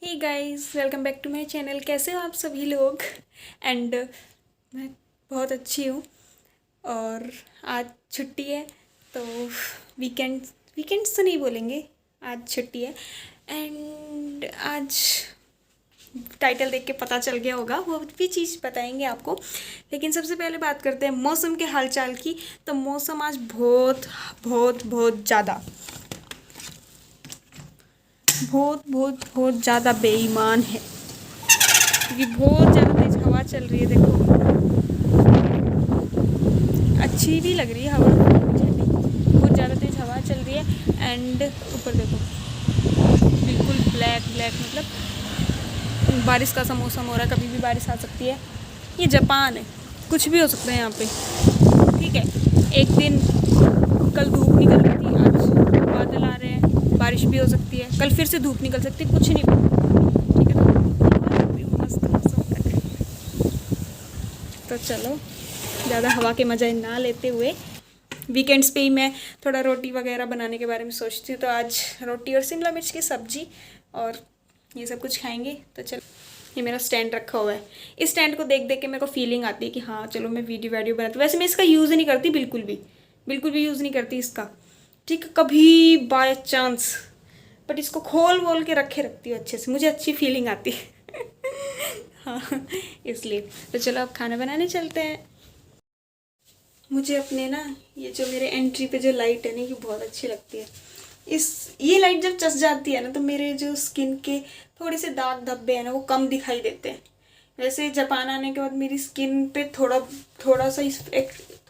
Hey guys, welcome back to my channel. कैसे हो आप सभी लोग? एंड मैं बहुत अच्छी हूँ। और आज छुट्टी है तो वीकेंड्स तो नहीं बोलेंगे, आज छुट्टी है। एंड आज टाइटल देख के पता चल गया होगा, वो भी चीज़ बताएंगे आपको। लेकिन सबसे पहले बात करते हैं मौसम के हालचाल की। तो मौसम आज बहुत बहुत बहुत ज़्यादा बहुत बहुत बहुत ज़्यादा बेईमान है, क्योंकि बहुत ज़्यादा तेज़ हवा चल रही है। देखो, अच्छी भी लग रही है हवा, ठंडी, बहुत ज़्यादा तेज़ हवा चल रही है। एंड ऊपर देखो, बिल्कुल ब्लैक ब्लैक, मतलब बारिश का सा मौसम हो रहा है, कभी भी बारिश आ सकती है। ये जापान है, कुछ भी हो सकता है यहाँ पे। ठीक है, एक दिन कल धूप निकल रही थी, आज बादल आ रहे हैं, बारिश भी हो सकती है, कल फिर से धूप निकल सकती है, कुछ नहीं पता। ठीक है, तो मस्त मौसम लग रहा है। तो चलो, ज़्यादा हवा के मज़े ना लेते हुए वीकेंड्स पे ही मैं थोड़ा रोटी वगैरह बनाने के बारे में सोचती हूँ। तो आज रोटी और शिमला मिर्च की सब्ज़ी और ये सब कुछ खाएंगे। तो चलो, ये मेरा स्टैंड रखा हुआ है। इस स्टैंड को देख देख के मेरे को फीलिंग आती है कि हाँ चलो, मैं वीडियो बनाती हूँ। वैसे मैं इसका यूज़ ही नहीं करती, बिल्कुल भी यूज़ नहीं करती इसका। ठीक, कभी बाय चांस, बट इसको खोल वोल के रखती हूँ अच्छे से, मुझे अच्छी फीलिंग आती है। हाँ, इसलिए। तो चलो अब खाना बनाने चलते हैं। मुझे अपने ना, ये जो मेरे एंट्री पे जो लाइट है ना, ये बहुत अच्छी लगती है। ये लाइट जब चस जाती है ना, तो मेरे जो स्किन के थोड़े से दाग धब्बे हैं ना, वो कम दिखाई देते हैं। वैसे जापान आने के बाद मेरी स्किन पे थोड़ा सा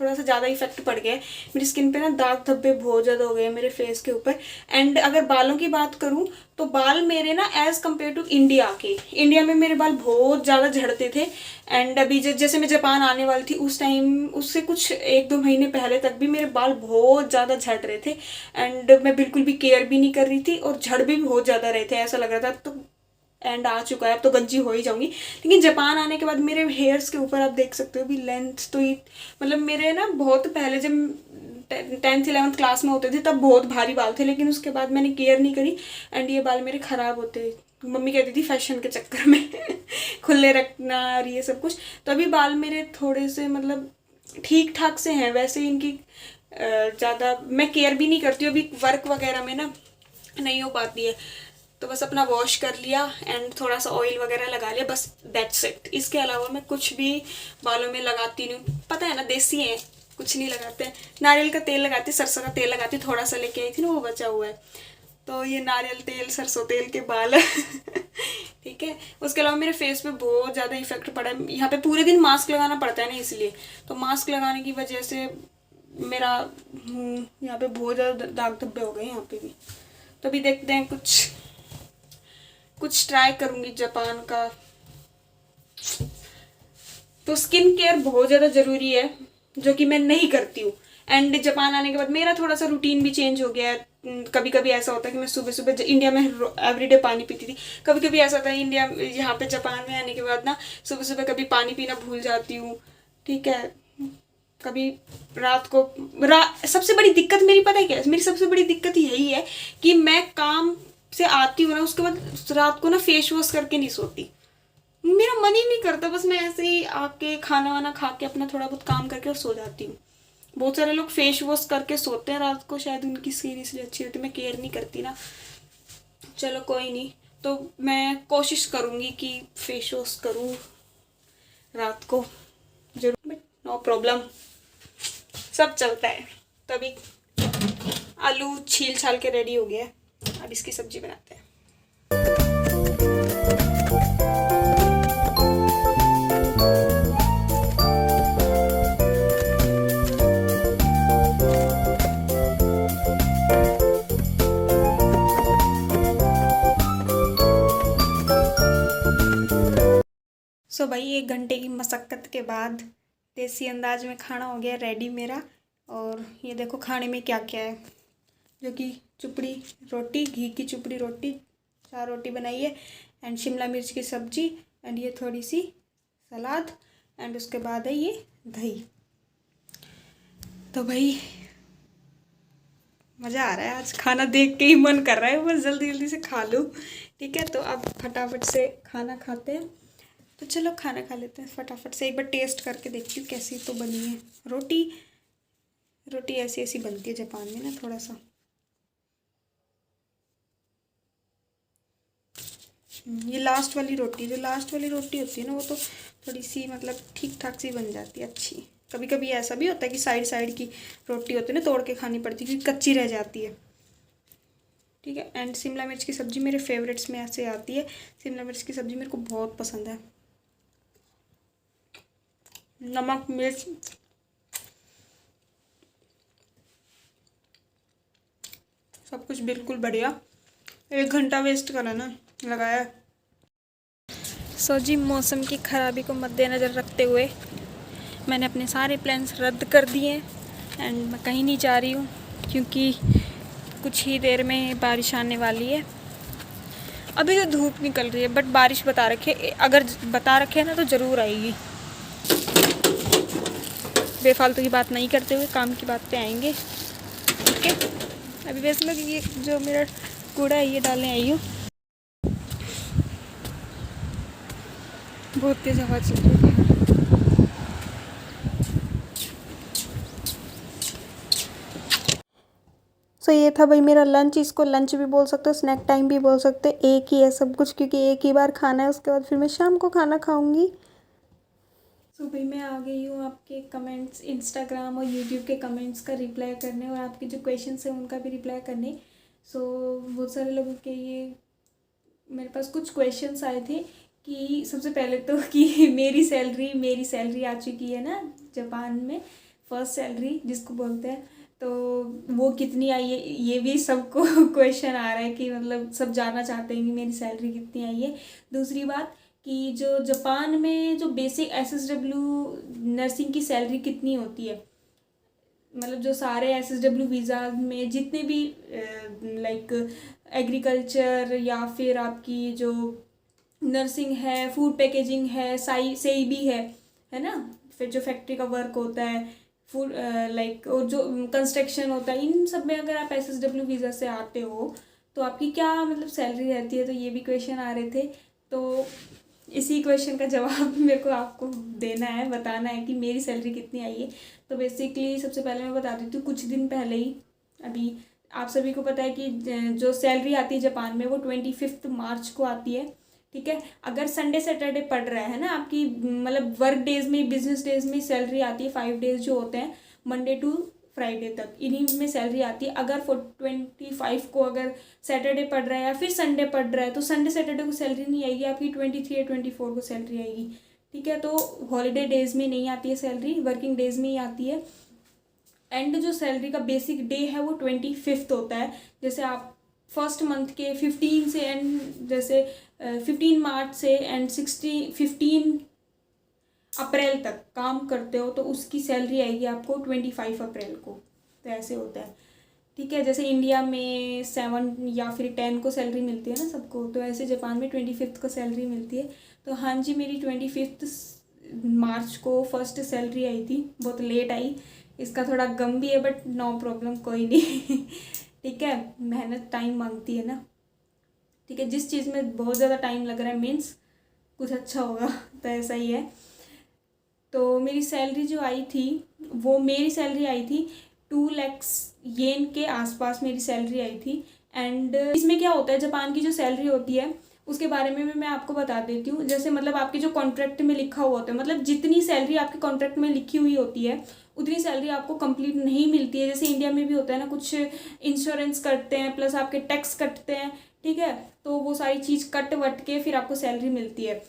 थोड़ा सा ज़्यादा इफेक्ट पड़ गया है। मेरी स्किन पे ना दाग धब्बे बहुत ज़्यादा हो गए हैं मेरे फेस के ऊपर। एंड अगर बालों की बात करूँ तो बाल मेरे ना एज कम्पेयर टू इंडिया में मेरे बाल बहुत ज़्यादा झड़ते थे। एंड अभी जैसे मैं जापान आने वाली थी, उस टाइम उससे कुछ 1-2 महीने पहले तक भी मेरे बाल बहुत ज़्यादा झड़ रहे थे। एंड मैं बिल्कुल भी केयर भी नहीं कर रही थी, और झड़ भी बहुत ज़्यादा रहे थे, ऐसा लग रहा था। तो एंड आ चुका है, अब तो गंजी हो ही जाऊंगी। लेकिन जापान आने के बाद मेरे हेयर्स के ऊपर आप देख सकते हो भी लेंथ तो ही, मतलब मेरे ना बहुत पहले जब 10th-11th क्लास में होते थे तब बहुत भारी बाल थे, लेकिन उसके बाद मैंने केयर नहीं करी। एंड ये बाल मेरे ख़राब होते, मम्मी कहती थी फैशन के चक्कर में खुले रखना और ये सब कुछ। तो अभी बाल मेरे थोड़े से मतलब ठीक ठाक से हैं, वैसे इनकी ज़्यादा मैं केयर भी नहीं करती हूँ। अभी वर्क वगैरह में ना नहीं हो पाती है, तो बस अपना वॉश कर लिया एंड थोड़ा सा ऑयल वगैरह लगा लिया, बस दैट्स इट। इसके अलावा मैं कुछ भी बालों में लगाती नहीं। पता है ना, देसी है, कुछ नहीं लगाते हैं। नारियल का तेल लगाती, सरसों का तेल लगाती, थोड़ा सा लेके आई थी ना, वो बचा हुआ है। तो ये नारियल तेल सरसों तेल के बाल ठीक है। उसके अलावा मेरे फेस पे बहुत ज़्यादा इफेक्ट पड़ा है। यहाँ पे पूरे दिन मास्क लगाना पड़ता है ना, इसलिए। तो मास्क लगाने की वजह से मेरा यहाँ पे बहुत ज़्यादा दाग धब्बे हो गए यहाँ पे भी। तो अभी देखते हैं, कुछ ट्राई करूंगी जापान का। तो स्किन केयर बहुत ज़्यादा ज़रूरी है, जो कि मैं नहीं करती हूँ। एंड जापान आने के बाद मेरा थोड़ा सा रूटीन भी चेंज हो गया है। कभी कभी ऐसा होता है कि मैं सुबह सुबह इंडिया में एवरीडे पानी पीती थी, कभी कभी ऐसा होता है इंडिया यहाँ पे जापान में आने के बाद ना सुबह सुबह कभी पानी पीना भूल जाती हूँ। ठीक है, कभी रात को सबसे बड़ी दिक्कत मेरी पता है क्या है? मेरी सबसे बड़ी दिक्कत यही है कि मैं काम से आती हूँ ना, उसके बाद रात को ना फेस वॉश करके नहीं सोती। मेरा मन ही नहीं करता, बस मैं ऐसे ही आके खाना वाना खा के अपना थोड़ा बहुत काम करके और सो जाती हूँ। बहुत सारे लोग फेस वॉश करके सोते हैं रात को, शायद उनकी स्किन इसलिए अच्छी होती है। मैं केयर नहीं करती ना। चलो कोई नहीं, तो मैं कोशिश करूँगी कि फेस वॉश करूँ रात को जरूर, बट नो प्रॉब्लम, सब चलता है। तो अभी आलू छील छाल के रेडी हो गया है, अब इसकी सब्जी बनाते हैं। सो भाई, 1 घंटे की मशक्क़त के बाद देसी अंदाज में खाना हो गया रेडी मेरा। और ये देखो खाने में क्या क्या है, जो कि चुपड़ी रोटी, घी की चुपड़ी रोटी, 4 रोटी बनाई है, एंड शिमला मिर्च की सब्जी, एंड ये थोड़ी सी सलाद, एंड उसके बाद है ये दही। तो भाई मज़ा आ रहा है, आज खाना देख के ही मन कर रहा है बस जल्दी जल्दी से खा लूँ। ठीक है, तो अब फटाफट से खाना खाते हैं। तो चलो खाना खा लेते हैं फटाफट से। एक बार टेस्ट करके देखती हूँ कैसी तो बनी है। रोटी रोटी ऐसी ऐसी बनती है जापान में ना, थोड़ा सा। ये लास्ट वाली रोटी, जो लास्ट वाली रोटी होती है ना, वो तो थोड़ी सी मतलब ठीक ठाक सी बन जाती है, अच्छी। कभी कभी ऐसा भी होता है कि साइड साइड की रोटी होती है ना, तोड़ के खानी पड़ती है क्योंकि कच्ची रह जाती है। ठीक है, एंड शिमला मिर्च की सब्ज़ी मेरे फेवरेट्स में ऐसे आती है। शिमला मिर्च की सब्ज़ी मेरे को बहुत पसंद है। नमक मिर्च सब कुछ बिल्कुल बढ़िया। 1 घंटा वेस्ट करा ना, लगाया। सो जी, मौसम की ख़राबी को मद्देनज़र रखते हुए मैंने अपने सारे प्लान्स रद्द कर दिए एंड मैं कहीं नहीं जा रही हूँ क्योंकि कुछ ही देर में बारिश आने वाली है। अभी तो धूप निकल रही है बट बारिश बता रखे, अगर बता रखे ना तो ज़रूर आएगी। बेफालतू की बात नहीं करते हुए काम की बात पे आएंगे। ठीक है, अभी वैसे मैं ये जो मेरा कूड़ा है ये डालने आई हूँ। बहुत तेज़ हवा चल रही है। सो ये था भाई मेरा लंच। इसको लंच भी बोल सकते हो, स्नैक टाइम भी बोल सकते हो, एक ही है सब कुछ क्योंकि एक ही बार खाना है। उसके बाद फिर मैं शाम को खाना खाऊंगी। सो भाई मैं आ गई हूँ आपके कमेंट्स, इंस्टाग्राम और यूट्यूब के कमेंट्स का रिप्लाई करने और आपके जो क्वेश्चंस हैं उनका भी रिप्लाई करने। सो बहुत सारे लोगों के ये मेरे पास कुछ क्वेश्चंस आए थे कि सबसे पहले तो कि मेरी सैलरी आ चुकी है ना जापान में, फर्स्ट सैलरी जिसको बोलते हैं, तो वो कितनी आई है, ये भी सबको क्वेश्चन आ रहा है कि मतलब सब जानना चाहते हैं कि मेरी सैलरी कितनी आई है। दूसरी बात कि जो जापान में जो बेसिक SSW नर्सिंग की सैलरी कितनी होती है, मतलब जो सारे SSW वीज़ा में जितने भी लाइक एग्रीकल्चर या फिर आपकी जो नर्सिंग है, फूड पैकेजिंग है, सही भी है ना, फिर जो फैक्ट्री का वर्क होता है, फूड लाइक और जो कंस्ट्रक्शन होता है, इन सब में अगर आप SSW वीज़ा से आते हो तो आपकी क्या मतलब सैलरी रहती है। तो ये भी क्वेश्चन आ रहे थे, तो इसी क्वेश्चन का जवाब मेरे को आपको देना है, बताना है कि मेरी सैलरी कितनी आई है। तो बेसिकली सबसे पहले मैं बता देती हूँ, कुछ दिन पहले ही अभी आप सभी को पता है कि जो सैलरी आती है जापान में वो 25 मार्च को आती है। ठीक है, अगर संडे सैटरडे पड़ रहा है ना आपकी, मतलब वर्क डेज में, बिजनेस डेज में सैलरी आती है। 5 डेज जो होते हैं मंडे टू फ्राइडे तक, इन्हीं में सैलरी आती है। अगर 25 को अगर सैटरडे पड़ रहा है या फिर संडे पड़ रहा है तो संडे सैटरडे को सैलरी नहीं आएगी आपकी, 23 या 24 को सैलरी आएगी। ठीक है, तो हॉलीडे डेज में नहीं आती है सैलरी, वर्किंग डेज में ही आती है। एंड जो सैलरी का बेसिक डे है वो 25 होता है। जैसे आप फर्स्ट मंथ के 15 से एंड जैसे 15 मार्च से एंड 15 अप्रैल तक काम करते हो तो उसकी सैलरी आएगी आपको 25 अप्रैल को। तो ऐसे होता है। ठीक है, जैसे इंडिया में 7 या फिर 10 को सैलरी मिलती है ना सबको, तो ऐसे जापान में 25 को सैलरी मिलती है। तो हाँ जी, मेरी 25 मार्च को फर्स्ट सैलरी आई थी, बहुत लेट आई, इसका थोड़ा गम भी है बट नो प्रॉब्लम, कोई नहीं। ठीक है, मेहनत टाइम मांगती है ना। ठीक है, जिस चीज़ में बहुत ज़्यादा टाइम लग रहा है मीन्स कुछ अच्छा होगा, तो ऐसा ही है। तो मेरी सैलरी जो आई थी वो मेरी सैलरी आई थी 2 लाख येन के आसपास मेरी सैलरी आई थी। एंड इसमें क्या होता है, जापान की जो सैलरी होती है उसके बारे में भी मैं आपको बता देती हूँ। जैसे मतलब आपके जो कॉन्ट्रैक्ट में लिखा हुआ होता है, मतलब जितनी सैलरी आपके कॉन्ट्रैक्ट में लिखी हुई होती है उतनी सैलरी आपको कंप्लीट नहीं मिलती है। जैसे इंडिया में भी होता है ना, कुछ इंश्योरेंस कटते हैं प्लस आपके टैक्स कटते हैं। ठीक है, तो वो सारी चीज़ कट वट के फिर आपको सैलरी मिलती है।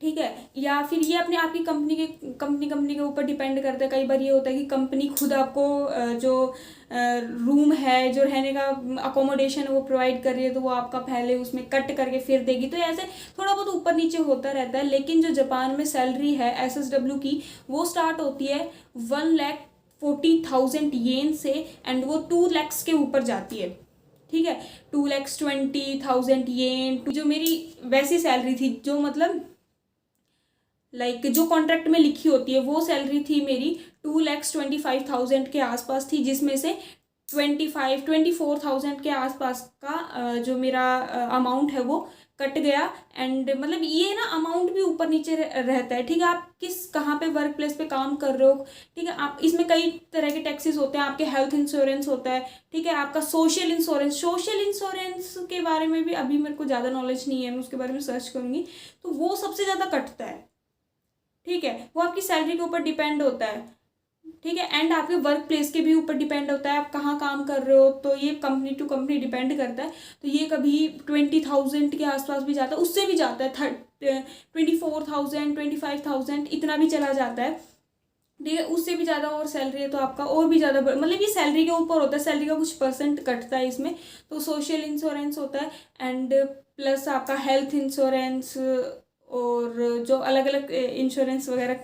ठीक है, या फिर ये अपने आपकी कंपनी के ऊपर डिपेंड करता है। कई बार ये होता है कि कंपनी खुद आपको जो रूम है, जो रहने का अकोमोडेशन है वो प्रोवाइड कर रही है, तो वो आपका पहले उसमें कट करके फिर देगी। तो ऐसे थोड़ा बहुत ऊपर नीचे होता रहता है। लेकिन जो जापान में सैलरी है SSW की, वो स्टार्ट होती है 1,40,000 येन से एंड वो 2 लाख के ऊपर जाती है। ठीक है, 2,20,000 येन। जो मेरी वैसी सैलरी थी जो मतलब लाइक जो कॉन्ट्रैक्ट में लिखी होती है, वो सैलरी थी मेरी 2,25,000 के आसपास थी, जिसमें से 24,000 के आसपास का जो मेरा अमाउंट है वो कट गया। एंड मतलब ये ना अमाउंट भी ऊपर नीचे रहता है, ठीक है। आप कहाँ पे वर्क प्लेस पे काम कर रहे हो, ठीक है। आप इसमें कई तरह के टैक्सेस होते हैं, आपके हेल्थ इंश्योरेंस होता है, ठीक है, आपका सोशल इंश्योरेंस के बारे में भी अभी मेरे को ज़्यादा नॉलेज नहीं है, मैं उसके बारे में सर्च करूँगी। तो वो सबसे ज़्यादा कटता है, ठीक है। वो आपकी सैलरी के ऊपर डिपेंड होता है, ठीक है। एंड आपके वर्क प्लेस के भी ऊपर डिपेंड होता है, आप कहाँ काम कर रहे हो, तो ये कंपनी टू कंपनी डिपेंड करता है। तो ये कभी 20,000 के आसपास भी जाता है, उससे भी जाता है 24,000 25,000 इतना भी चला जाता है, ठीक है। उससे भी ज़्यादा और सैलरी है तो आपका और भी ज़्यादा मतलब ये सैलरी के ऊपर होता है, सैलरी का कुछ परसेंट कटता है इसमें। तो सोशल इंश्योरेंस होता है एंड प्लस आपका हेल्थ इंश्योरेंस और जो अलग अलग इंश्योरेंस वगैरह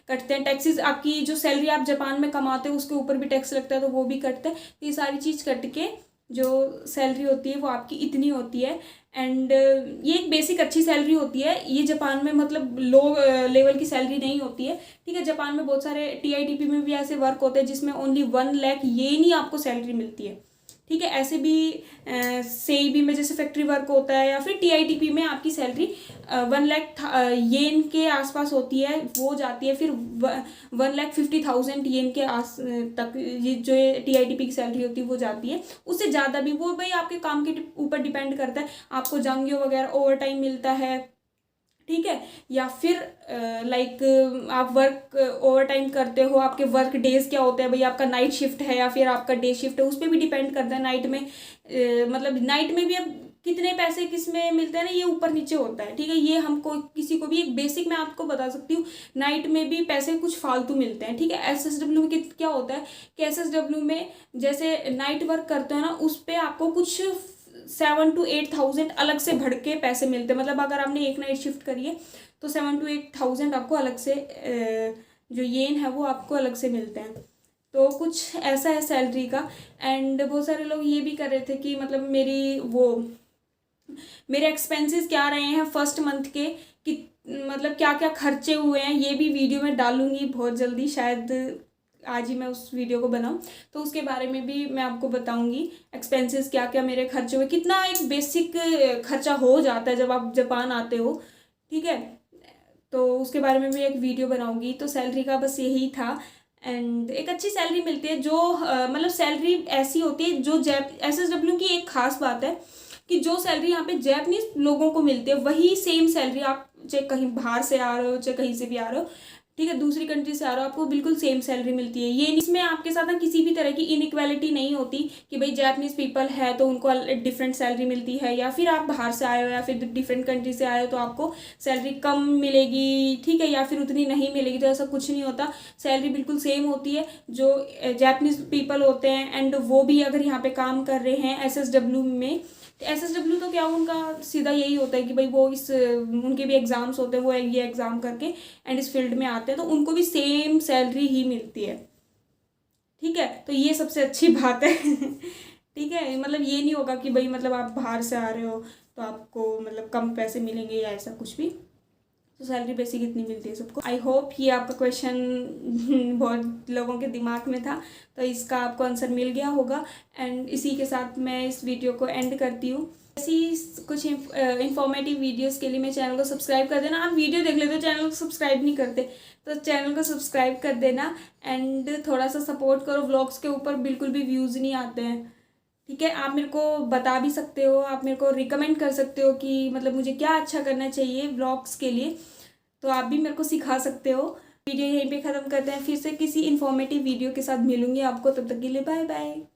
कटते हैं। टैक्सेस आपकी जो सैलरी आप जापान में कमाते हो उसके ऊपर भी टैक्स लगता है, तो वो भी कटता है। तो ये सारी चीज़ कट के जो सैलरी होती है वो आपकी इतनी होती है। एंड ये एक बेसिक अच्छी सैलरी होती है, ये जापान में मतलब लो लेवल की सैलरी नहीं होती है, ठीक है। जापान में बहुत सारे TITP में भी ऐसे वर्क होते हैं जिसमें ओनली 1 लाख येन ही आपको सैलरी मिलती है, ठीक है। ऐसे भी सेईबी में जैसे फैक्ट्री वर्क होता है या फिर TITP में आपकी सैलरी 1 लाख येन के आसपास होती है, वो जाती है फिर 1,50,000 येन के आस तक ये जो TITP की सैलरी होती है वो जाती है। उससे ज़्यादा भी वो भाई आपके काम के ऊपर डिपेंड करता है, आपको जांगियो वगैरह ओवर टाइम मिलता है, ठीक है। या फिर लाइक आप वर्क ओवर टाइम करते हो, आपके वर्क डेज क्या होते हैं, भाई आपका नाइट शिफ्ट है या फिर आपका डे शिफ्ट है, उस पर भी डिपेंड करता है। नाइट में मतलब नाइट में भी अब कितने पैसे किस में मिलते हैं ना, ये ऊपर नीचे होता है, ठीक है। ये हमको किसी को भी एक बेसिक मैं आपको बता सकती हूँ, नाइट में भी पैसे कुछ फालतू मिलते हैं, ठीक है। SSW में क्या होता है कि SSW में जैसे नाइट वर्क करते हो ना, उस पर आपको कुछ 7,000 to 8,000 अलग से भर के पैसे मिलते हैं। मतलब अगर आपने एक नाइट शिफ्ट करी है तो 7,000 to 8,000 आपको अलग से जो येन है वो आपको अलग से मिलते हैं। तो कुछ ऐसा है सैलरी का। एंड बहुत सारे लोग ये भी कर रहे थे कि मतलब मेरे एक्सपेंसेस क्या रहे हैं फर्स्ट मंथ के, कि मतलब क्या क्या खर्चे हुए हैं, ये भी वीडियो में डालूंगी बहुत जल्दी, शायद आज ही मैं उस वीडियो को बनाऊं, तो उसके बारे में भी मैं आपको बताऊंगी एक्सपेंसेस क्या क्या मेरे खर्चे हुए, कितना एक बेसिक खर्चा हो जाता है जब आप जापान आते हो, ठीक है। तो उसके बारे में भी एक वीडियो बनाऊंगी। तो सैलरी का बस यही था। एंड एक अच्छी सैलरी मिलती है जो मतलब सैलरी ऐसी होती है जो SSW की एक खास बात है कि जो सैलरी यहाँ पे जैपनीज लोगों को मिलती है वही सेम सैलरी आप चाहे कहीं बाहर से आ रहे हो चाहे कहीं से भी आ रहे हो, ठीक है, दूसरी कंट्री से आ रहे हो, आपको बिल्कुल सेम सैलरी मिलती है। ये इसमें आपके साथ ना किसी भी तरह की इनइक्वालिटी नहीं होती कि भाई जैपनीज पीपल है तो उनको डिफरेंट सैलरी मिलती है, या फिर आप बाहर से आए हो या फिर डिफरेंट कंट्री से आए हो तो आपको सैलरी कम मिलेगी, ठीक है, या फिर उतनी नहीं मिलेगी। तो ऐसा कुछ नहीं होता, सैलरी बिल्कुल सेम होती है। जो जैपनीज पीपल होते हैं एंड वो भी अगर यहाँ पे काम कर रहे हैं SSW में, SSW तो क्या उनका सीधा यही होता है कि भाई वो उनके भी एग्ज़ाम्स होते हैं, वो ये एग्ज़ाम करके एंड इस फील्ड में आते हैं तो उनको भी सेम सैलरी ही मिलती है, ठीक है। तो ये सबसे अच्छी बात है ठीक है, मतलब ये नहीं होगा कि भाई मतलब आप बाहर से आ रहे हो तो आपको मतलब कम पैसे मिलेंगे या ऐसा कुछ भी। तो सैलरी बेसिक इतनी मिलती है सबको। आई होप ये आपका क्वेश्चन बहुत लोगों के दिमाग में था, तो इसका आपको आंसर मिल गया होगा। एंड इसी के साथ मैं इस वीडियो को एंड करती हूँ। ऐसी कुछ इंफॉर्मेटिव वीडियोस के लिए मेरे चैनल को सब्सक्राइब कर देना। आप वीडियो देख लेते हो चैनल को सब्सक्राइब नहीं करते, तो चैनल को सब्सक्राइब कर देना एंड थोड़ा सा सपोर्ट करो। व्लॉग्स के ऊपर बिल्कुल भी व्यूज़ नहीं आते हैं, ठीक है। आप मेरे को बता भी सकते हो, आप मेरे को रिकमेंड कर सकते हो कि मतलब मुझे क्या अच्छा करना चाहिए व्लॉग्स के लिए, तो आप भी मेरे को सिखा सकते हो। वीडियो यहीं पे ख़त्म करते हैं, फिर से किसी इन्फॉर्मेटिव वीडियो के साथ मिलूंगी आपको, तब तक के लिए बाय बाय।